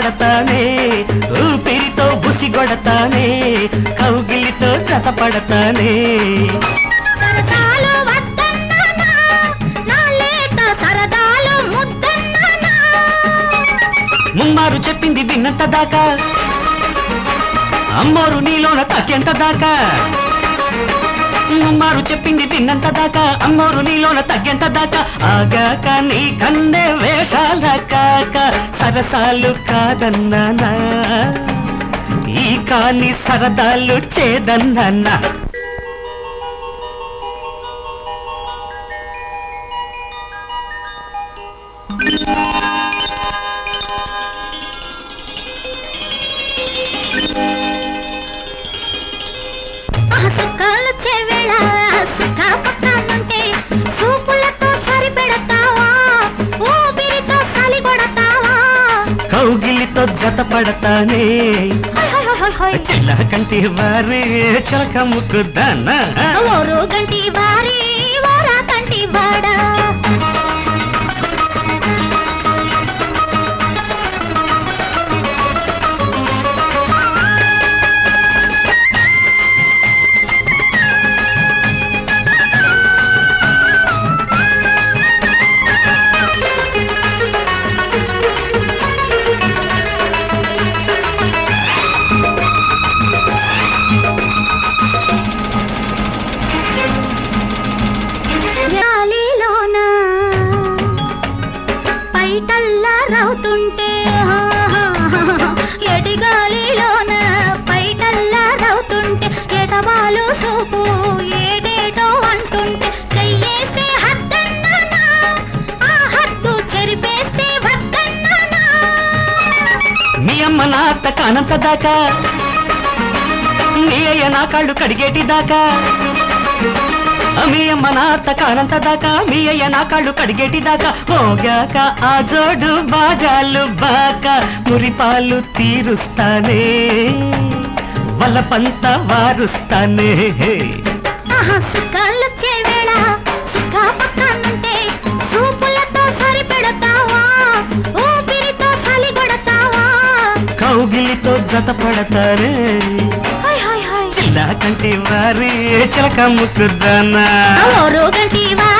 పడతానే ఊపిరితో బుసిగొడతానే కౌగిలితో జత పడతానే ముమ్మారు చెప్పింది విన్నంత దాకా అమ్మోరు నీలోన తగ్గెంత దాకా ముమ్మారు చెప్పింది విన్నంత దాకా అమ్మోరు నీలోన తగ్గెంత దాకా ఆగాక నీ కన్నే వేషాల కాక సరసాలు కాదన్నానా ఈ కాని సరదాలు చేదన్నానా సుఖాలు చెవేళ సుఖ పక్కనుంటే సూపులతో సరిపెడతావా ఊపిరితో సలి కొడతావా కౌగిలితో జత పడతానే చిల్ల కంటి వారి చిలక ముక్కుదానా ఓరు గంటి వారి వారా కంటి వాడా రవుతుంటే ఎడిగాలిలోన పైటల్లా రవుతుంటే ఎటవాలు సూపు ఏడేటో అంటుంటే చెయ్యేస్తే హద్దన్నానా ఆ హద్దు చెరిపేస్తే వద్దన్నానా మీ అమ్మ నా అత్త కానంత దాకా నీ అయ్య నా కాళ్ళు కడిగేటి దాకా మీ అమ్మ నా అత్త కానంత దాకా మీ అయ్య నా కాళ్ళు కడిగేటి దాకా మోగాక ఆ జోడు బాజాలు బాక మురిపాలు తీరుస్తానే వలపంత వారుస్తానే సుఖాలు చెవేళ సుఖ పక్కనుంటే సూపులతో సరిపెడతావా ఊపిరితో సలి కొడతావా కౌగిలితో జత పడతారే చిల్ల కంటి వారి చిలక ముక్కుదానా గంటి వారి